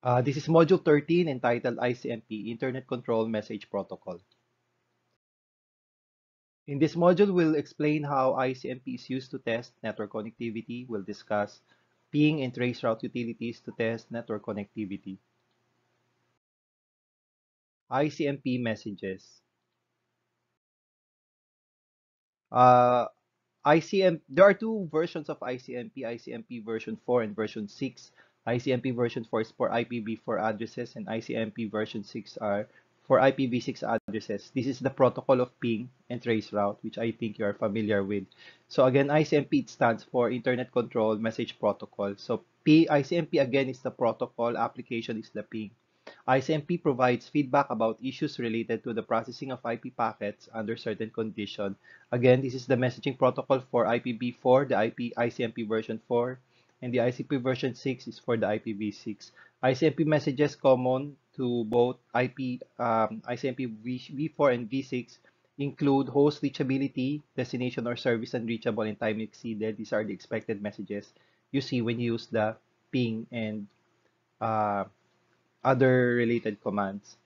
This is Module 13 entitled Icmp, Internet Control Message Protocol. In this module, we'll explain how Icmp is used to test network connectivity. We'll discuss ping and traceroute utilities to test network connectivity. Icmp messages. There are two versions of Icmp, Icmp version 4 and version 6. Icmp version 4 is for IPv4 addresses and Icmp version 6 are for IPv6 addresses. This is the protocol of ping and traceroute, which I think you are familiar with. So again, Icmp stands for Internet Control Message Protocol. So Icmp again is the protocol, application is the ping. Icmp provides feedback about issues related to the processing of IP packets under certain conditions. Again, this is the messaging protocol for IPv4, the Icmp version 4, and the ICP version 6 is for the IPv6. Icmp messages common to both Icmp v4 and v6 include host reachability, destination or service unreachable, and time exceeded. These are the expected messages you see when you use the ping and other related commands.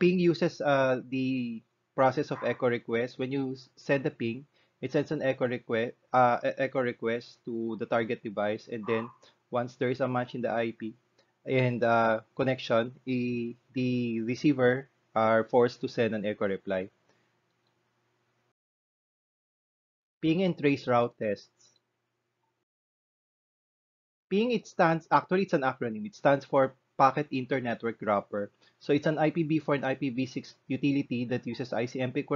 Ping uses the process of echo request. When you send a ping, it sends an echo request to the target device, and then once there is a match in the IP and connection, the receiver are forced to send an echo reply. Ping and trace route tests. Ping, it's an acronym. It stands for Packet Inter-Network Wrapper. So it's an IPv4 and IPv6 utility that uses ICMP echo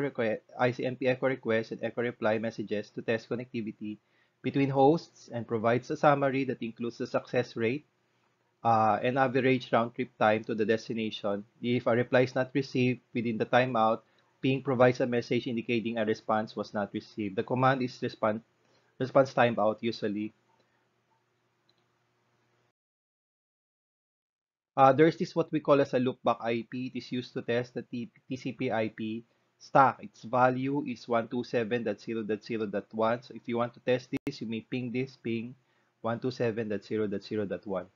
request and echo reply messages to test connectivity between hosts and provides a summary that includes the success rate and average round trip time to the destination. If a reply is not received within the timeout, ping provides a message indicating a response was not received. The command is response timeout usually. There's this what we call as a loopback IP. It is used to test the TCP IP stack. Its value is 127.0.0.1. So if you want to test this, you may ping 127.0.0.1.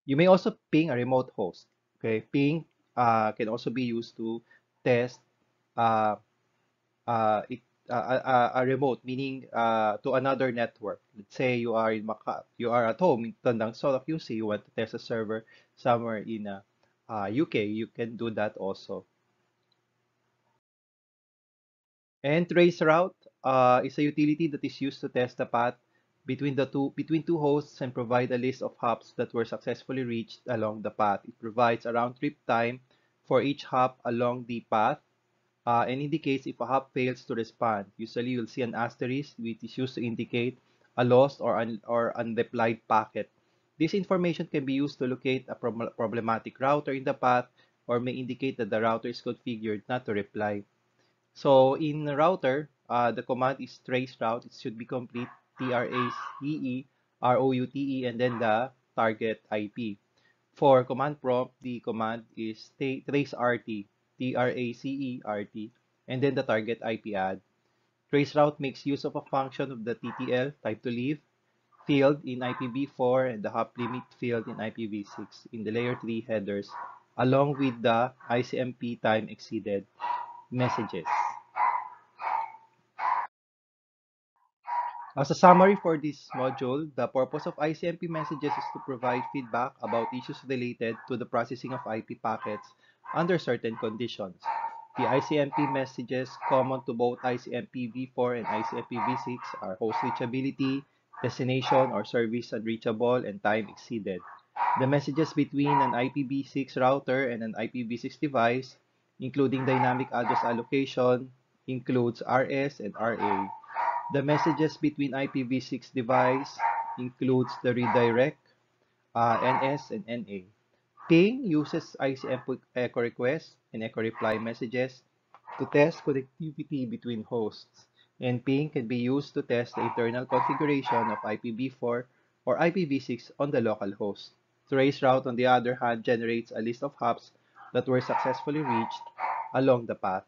You may also ping a remote host. Okay, ping can also be used to test uh, it a remote, meaning to another network. Let's say you are you are at home in Tandang Solok, UC, you want to test a server somewhere in UK, you can do that also. And traceroute is a utility that is used to test the path between two hosts and provide a list of hops that were successfully reached along the path. It provides a round trip time for each hop along the path and indicates if a hop fails to respond. Usually, you'll see an asterisk, which is used to indicate a lost or unreplied packet. This information can be used to locate a problematic router in the path or may indicate that the router is configured not to reply. So in router, the command is traceroute. It should be complete, TRACE and then the target IP. For command prompt, the command is traceRT, TRACERT, and then the target IP add. Traceroute makes use of a function of the TTL, type to leave, field in IPv4 and the hop limit field in IPv6 in the layer 3 headers, along with the ICMP time exceeded messages. As a summary for this module, the purpose of ICMP messages is to provide feedback about issues related to the processing of IP packets under certain conditions. The ICMP messages common to both ICMP v4 and ICMP v6 are host reachability, destination or service unreachable, and time exceeded. The messages between an IPv6 router and an IPv6 device, including dynamic address allocation, includes RS and RA. The messages between IPv6 device includes the redirect, NS and NA. Ping uses ICMP echo request and echo reply messages to test connectivity between hosts. And ping can be used to test the internal configuration of IPv4 or IPv6 on the local host. Traceroute, on the other hand, generates a list of hops that were successfully reached along the path.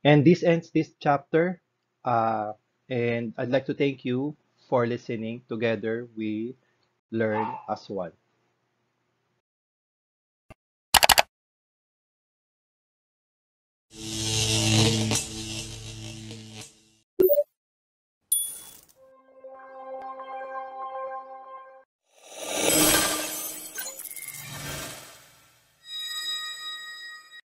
And this ends this chapter. And I'd like to thank you for listening. Together we learn as one.